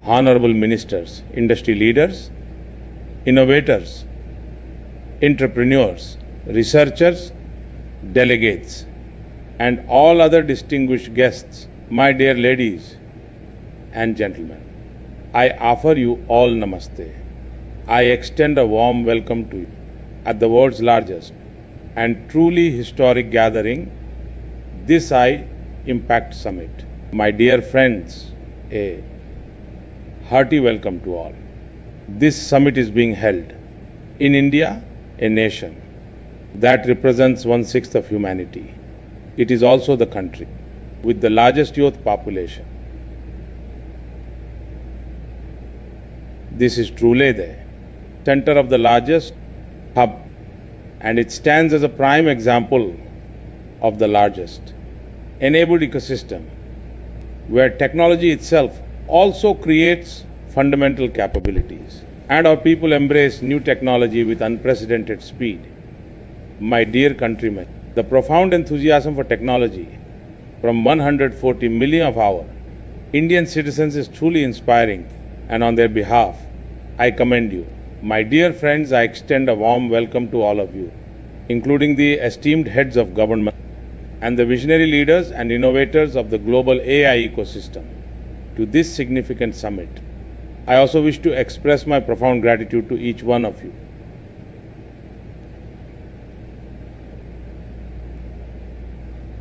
honorable ministers, industry leaders, innovators, entrepreneurs, researchers, delegates, and all other distinguished guests, my dear ladies and gentlemen, I offer you all namaste. I extend a warm welcome to you at the world's largest and truly historic gathering, this High Impact Summit. My dear friends, a hearty welcome to all. This summit is being held in India, a nation that represents 1/6 of humanity. It is also the country with the largest youth population. This is truly the center of the largest hub, and it stands as a prime example of the largest enabled ecosystem where technology itself also creates fundamental capabilities and our people embrace new technology with unprecedented speed. My dear countrymen, the profound enthusiasm for technology from 140 million of our Indian citizens is truly inspiring, and on their behalf, I commend you. My dear friends, I extend a warm welcome to all of you, including the esteemed heads of government and the visionary leaders and innovators of the global AI ecosystem, to this significant summit. I also wish to express my profound gratitude to each one of you.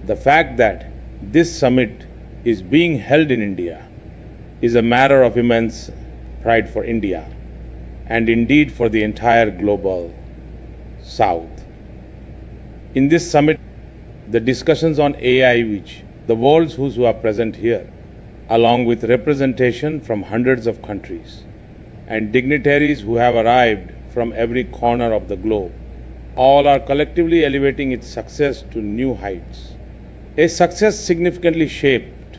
The fact that this summit is being held in India is a matter of immense pride for India and indeed for the entire global South. In this summit, the discussions on AI, which the world's who are present here, along with representation from hundreds of countries and dignitaries who have arrived from every corner of the globe, all are collectively elevating its success to new heights. A success significantly shaped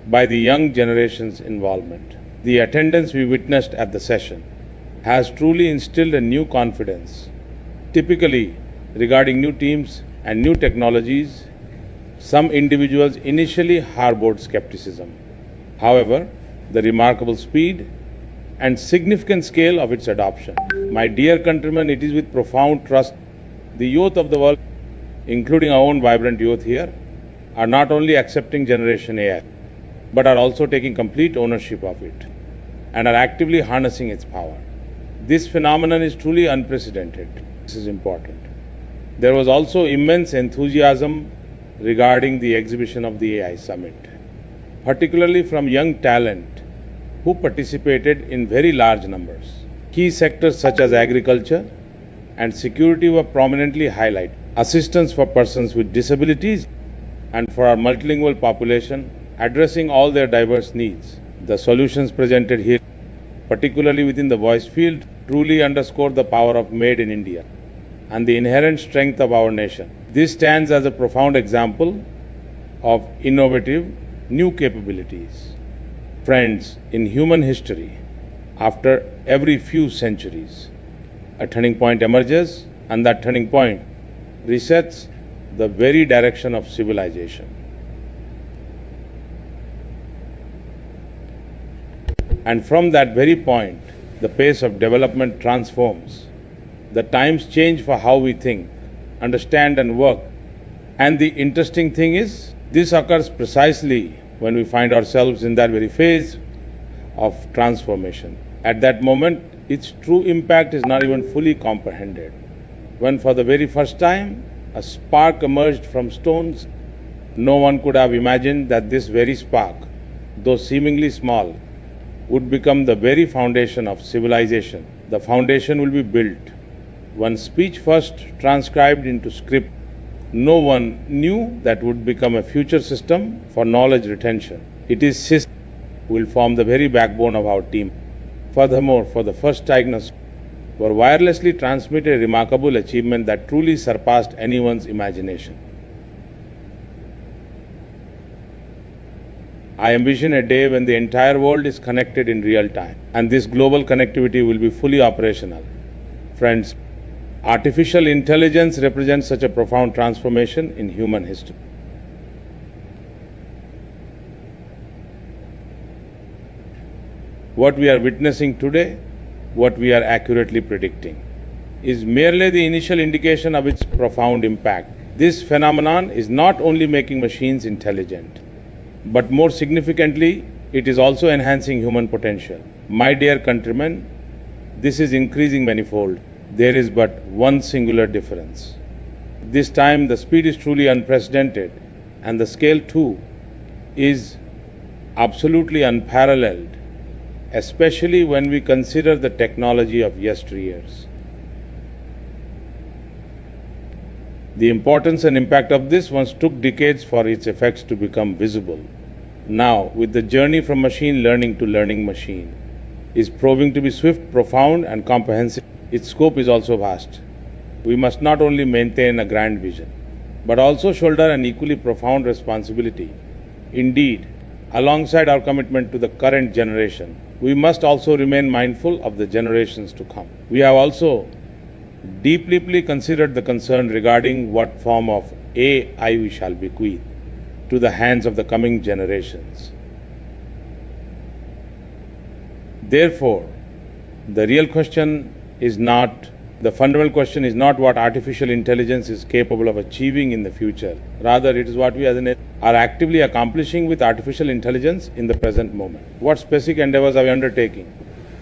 by the young generation's involvement. The attendance we witnessed at the session has truly instilled a new confidence. Typically, regarding new teams and new technologies, some individuals initially harbored skepticism. However, the remarkable speed and significant scale of its adoption. My dear countrymen, it is with profound trust the youth of the world, including our own vibrant youth here, are not only accepting Generation AI, but are also taking complete ownership of it and are actively harnessing its power. This phenomenon is truly unprecedented. This is important. There was also immense enthusiasm regarding the exhibition of the AI Summit, particularly from young talent who participated in very large numbers. Key sectors such as agriculture and security were prominently highlighted. Assistance for persons with disabilities and for our multilingual population, addressing all their diverse needs. The solutions presented here, particularly within the voice field, truly underscore the power of Made in India and the inherent strength of our nation. This stands as a profound example of innovative new capabilities. Friends, in human history, after every few centuries, a turning point emerges, and that turning point resets the very direction of civilization. And from that very point, the pace of development transforms. The times change for how we think, understand and work. And the interesting thing is, this occurs precisely when we find ourselves in that very phase of transformation. At that moment, its true impact is not even fully comprehended. When for the very first time, a spark emerged from stones, no one could have imagined that this very spark, though seemingly small, would become the very foundation of civilization. The foundation will be built. One speech first transcribed into script, no one knew that would become a future system for knowledge retention. It is system will form the very backbone of our team. Furthermore, for the first diagnosis, were wirelessly transmitted a remarkable achievement that truly surpassed anyone's imagination. I envision a day when the entire world is connected in real time, and this global connectivity will be fully operational. Friends, artificial intelligence represents such a profound transformation in human history. What we are witnessing today, what we are accurately predicting, is merely the initial indication of its profound impact. This phenomenon is not only making machines intelligent, but more significantly, it is also enhancing human potential. My dear countrymen, this is increasing manifold. There is but one singular difference. This time the speed is truly unprecedented, and the scale too is absolutely unparalleled, especially when we consider the technology of yesteryears. The importance and impact of this once took decades for its effects to become visible. Now, with the journey from machine learning to learning machine, is proving to be swift, profound, and comprehensive. Its scope is also vast. We must not only maintain a grand vision, but also shoulder an equally profound responsibility. Indeed, alongside our commitment to the current generation, we must also remain mindful of the generations to come. We have also deeply considered the concern regarding what form of AI we shall bequeath to the hands of the coming generations. Therefore, the fundamental question is not what artificial intelligence is capable of achieving in the future. Rather, it is what we as an are actively accomplishing with artificial intelligence in the present moment. What specific endeavors are we undertaking?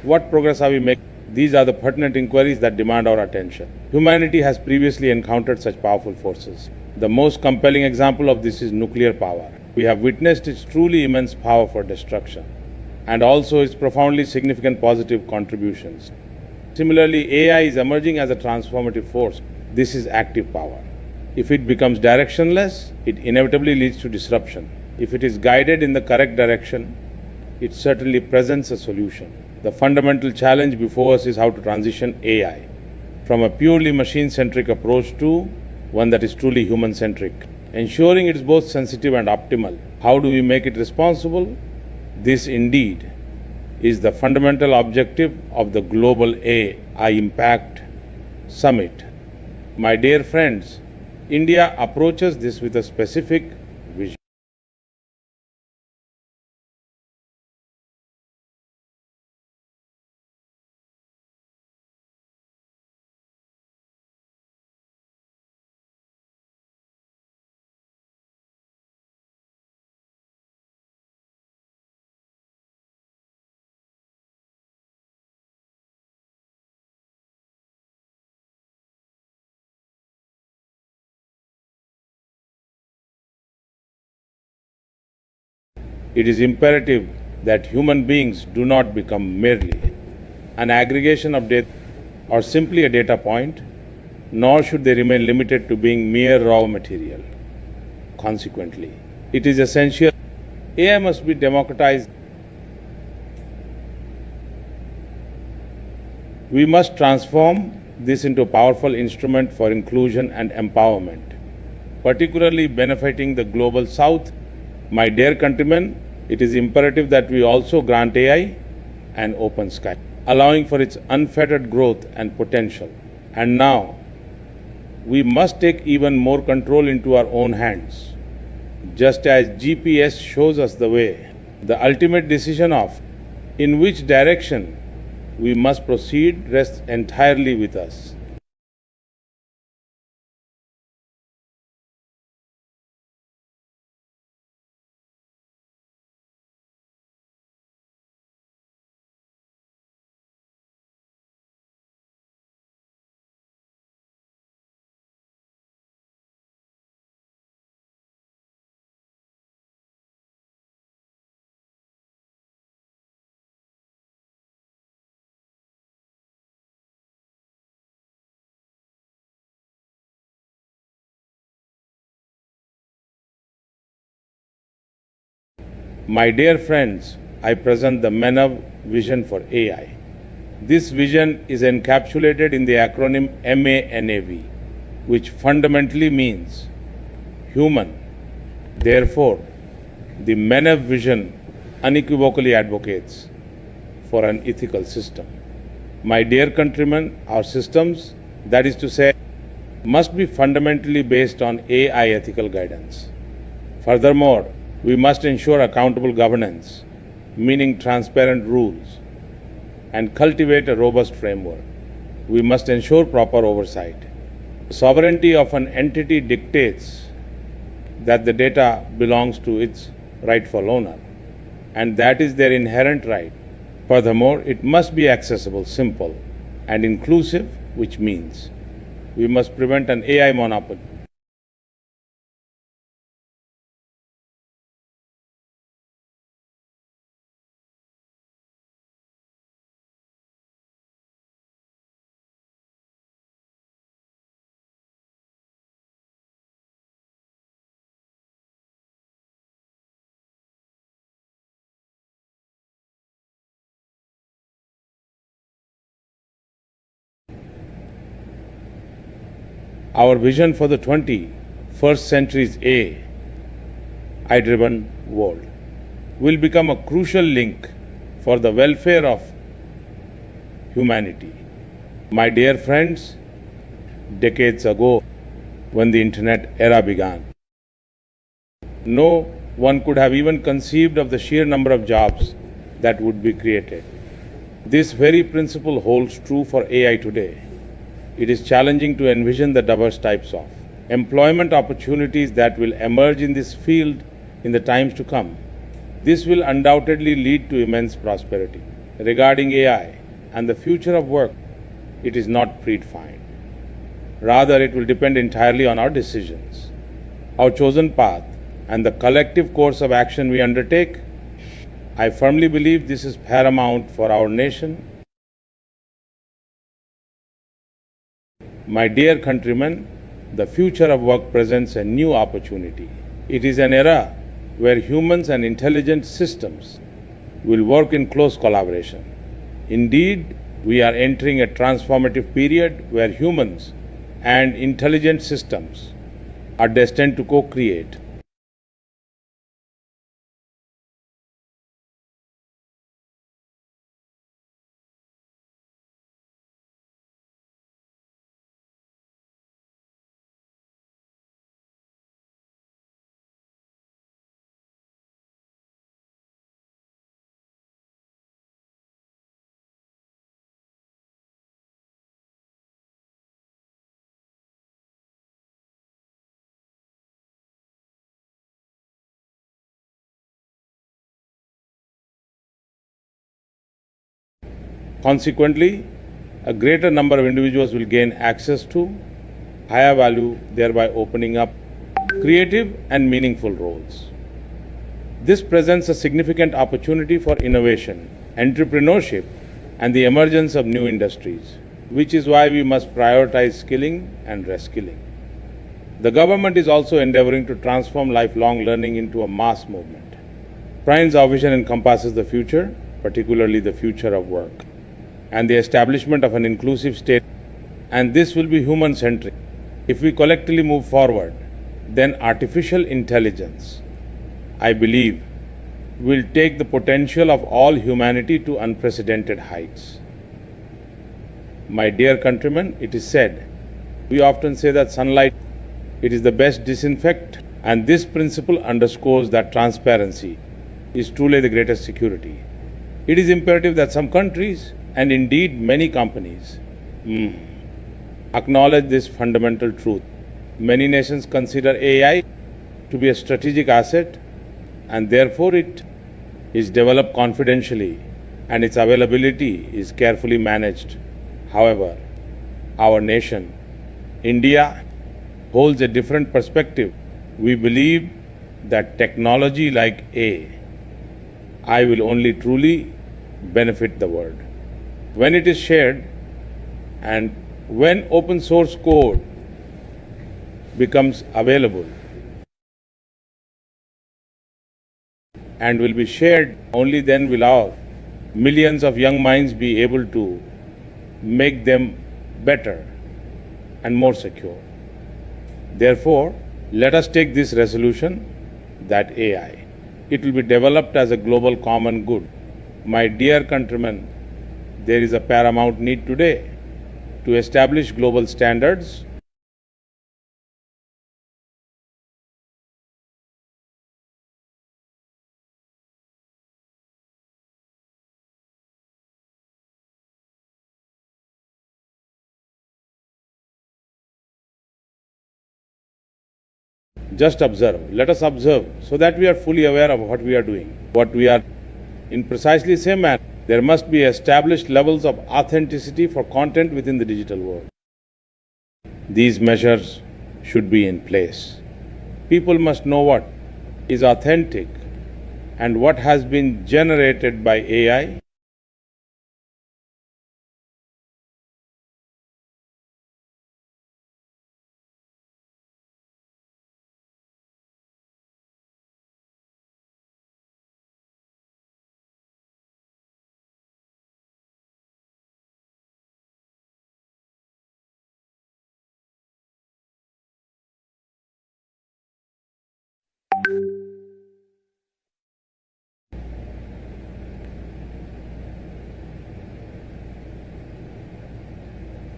What progress are we making? These are the pertinent inquiries that demand our attention. Humanity has previously encountered such powerful forces. The most compelling example of this is nuclear power. We have witnessed its truly immense power for destruction, and also its profoundly significant positive contributions. Similarly, AI is emerging as a transformative force. This is active power. If it becomes directionless, it inevitably leads to disruption. If it is guided in the correct direction, it certainly presents a solution. The fundamental challenge before us is how to transition AI from a purely machine-centric approach to one that is truly human-centric, ensuring it is both sensitive and optimal. How do we make it responsible? This indeed is the fundamental objective of the Global AI Impact Summit. My dear friends, India approaches this with a specific vision. It is imperative that human beings do not become merely an aggregation of data or simply a data point, nor should they remain limited to being mere raw material. Consequently, it is essential AI must be democratized. We must transform this into a powerful instrument for inclusion and empowerment, particularly benefiting the global south. My dear countrymen, it is imperative that we also grant AI an open sky, allowing for its unfettered growth and potential. And now, we must take even more control into our own hands. Just as GPS shows us the way, the ultimate decision of in which direction we must proceed rests entirely with us. My dear friends, I present the Manav vision for AI. This vision is encapsulated in the acronym MANAV, which fundamentally means human. Therefore, the Manav vision unequivocally advocates for an ethical system. My dear countrymen, our systems, that is to say, must be fundamentally based on AI ethical guidance. Furthermore, we must ensure accountable governance meaning transparent rules, and cultivate a robust framework. We must ensure proper oversight. Sovereignty of an entity dictates that the data belongs to its rightful owner, and that is their inherent right. Furthermore, it must be accessible, simple, and inclusive, which means we must prevent an AI monopoly. Our vision for the 21st century's AI-driven world will become a crucial link for the welfare of humanity. My dear friends, decades ago, when the internet era began, no one could have even conceived of the sheer number of jobs that would be created. This very principle holds true for AI today. It is challenging to envision the diverse types of employment opportunities that will emerge in this field in the times to come. This will undoubtedly lead to immense prosperity. Regarding AI and the future of work, it is not predefined. Rather, it will depend entirely on our decisions, our chosen path, and the collective course of action we undertake. I firmly believe this is paramount for our nation. My dear countrymen, the future of work presents a new opportunity. It is an era where humans and intelligent systems will work in close collaboration. Indeed, we are entering a transformative period where humans and intelligent systems are destined to co-create. Consequently, a greater number of individuals will gain access to higher value, thereby opening up creative and meaningful roles. This presents a significant opportunity for innovation, entrepreneurship, and the emergence of new industries, which is why we must prioritize skilling and reskilling. The government is also endeavoring to transform lifelong learning into a mass movement. Prime's our vision encompasses the future, particularly the future of work, and the establishment of an inclusive state, and this will be human-centric. If we collectively move forward, then artificial intelligence, I believe, will take the potential of all humanity to unprecedented heights. My dear countrymen, it is said, we often say that sunlight, it is the best disinfectant, and this principle underscores that transparency is truly the greatest security. It is imperative that some countries, and indeed many companies, acknowledge this fundamental truth. Many nations consider AI to be a strategic asset, and therefore it is developed confidentially and its availability is carefully managed. However, our nation, India, holds a different perspective. We believe that technology like AI will only truly benefit the world when it is shared and when open source code becomes available and will be shared. Only then will our millions of young minds be able to make them better and more secure. Therefore, let us take this resolution that AI, it will be developed as a global common good. My dear countrymen, there is a paramount need today to establish global standards just observe. Let us observe so that we are fully aware of what we are doing, what we are in precisely the same manner. There must be established levels of authenticity for content within the digital world. These measures should be in place. People must know what is authentic and what has been generated by AI.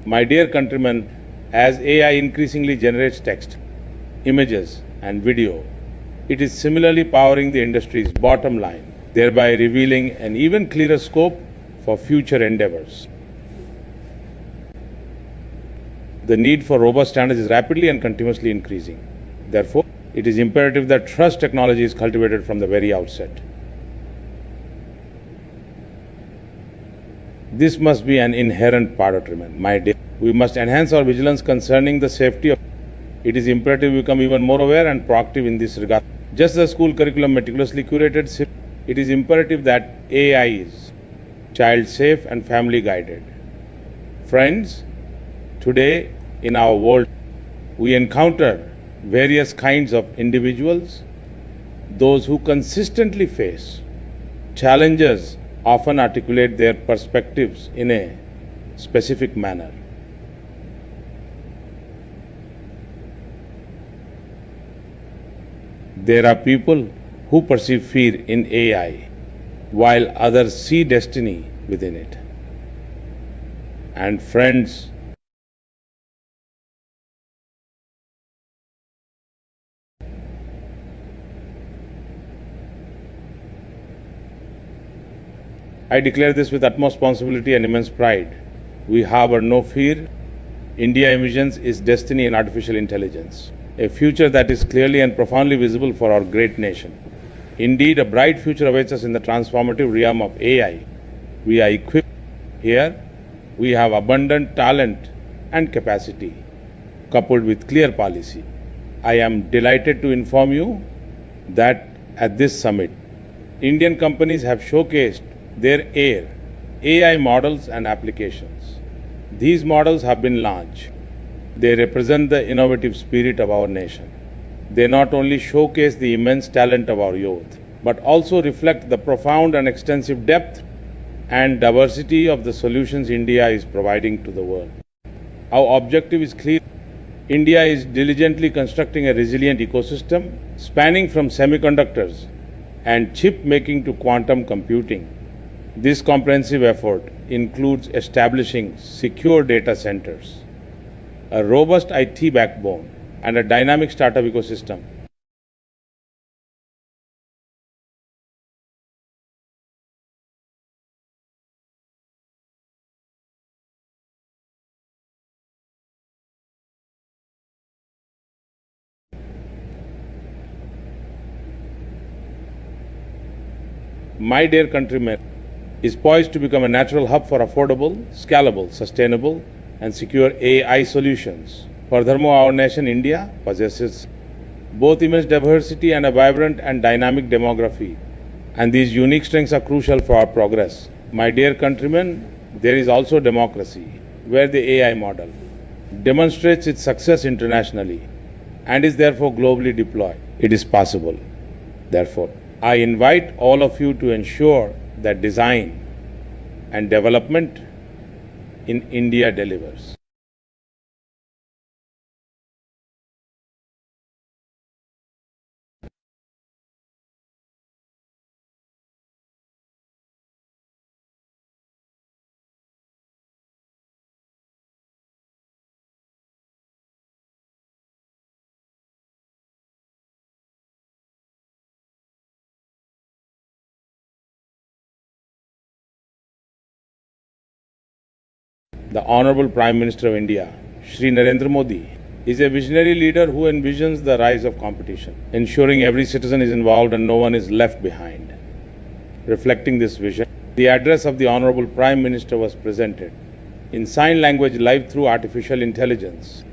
My dear countrymen, as AI increasingly generates text, images, and video, it is similarly powering the industry's bottom line, thereby revealing an even clearer scope for future endeavors. The need for robust standards is rapidly and continuously increasing. Therefore, it is imperative that trust technology is cultivated from the very outset. This must be an inherent part of treatment. My dear, we must enhance our vigilance concerning the safety of. It is imperative we become even more aware and proactive in this regard. Just as the school curriculum meticulously curated, it is imperative that AI is child safe and family guided. Friends, today in our world, we encounter various kinds of individuals, those who consistently face challenges often articulate their perspectives in a specific manner. There are people who perceive fear in AI, while others see destiny within it. And friends, I declare this with utmost responsibility and immense pride. We harbor no fear. India envisions its destiny in artificial intelligence, a future that is clearly and profoundly visible for our great nation. Indeed, a bright future awaits us in the transformative realm of AI. We are equipped here. We have abundant talent and capacity, coupled with clear policy. I am delighted to inform you that at this summit, Indian companies have showcased their AI models and applications. These models have been launched. They represent the innovative spirit of our nation. They not only showcase the immense talent of our youth, but also reflect the profound and extensive depth and diversity of the solutions India is providing to the world. Our objective is clear. India is diligently constructing a resilient ecosystem spanning from semiconductors and chip making to quantum computing. This comprehensive effort includes establishing secure data centers, a robust IT backbone, and a dynamic startup ecosystem. My dear countrymen, is poised to become a natural hub for affordable, scalable, sustainable, and secure AI solutions. Furthermore, our nation, India, possesses both immense diversity and a vibrant and dynamic demography, and these unique strengths are crucial for our progress. My dear countrymen, there is also democracy, where the AI model demonstrates its success internationally and is therefore globally deployed. It is possible. Therefore, I invite all of you to ensure that design and development in India delivers. The Honorable Prime Minister of India, Shri Narendra Modi, is a visionary leader who envisions the rise of competition, ensuring every citizen is involved and no one is left behind. Reflecting this vision, the address of the Honorable Prime Minister was presented in sign language live through artificial intelligence,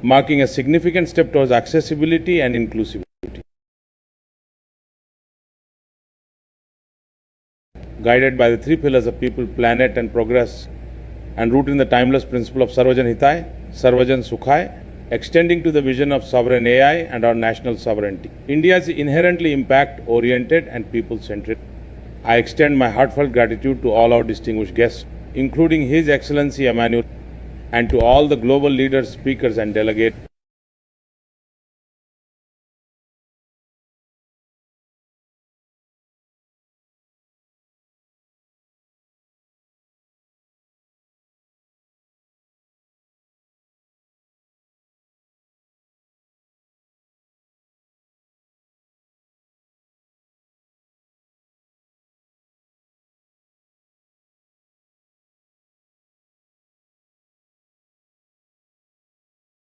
marking a significant step towards accessibility and inclusivity. Guided by the three pillars of people, planet, and progress, and rooted in the timeless principle of Sarvajan Hitai, Sarvajan Sukhai, extending to the vision of sovereign AI and our national sovereignty. India is inherently impact-oriented and people-centric. I extend my heartfelt gratitude to all our distinguished guests, including His Excellency Emmanuel, and to all the global leaders, speakers, and delegates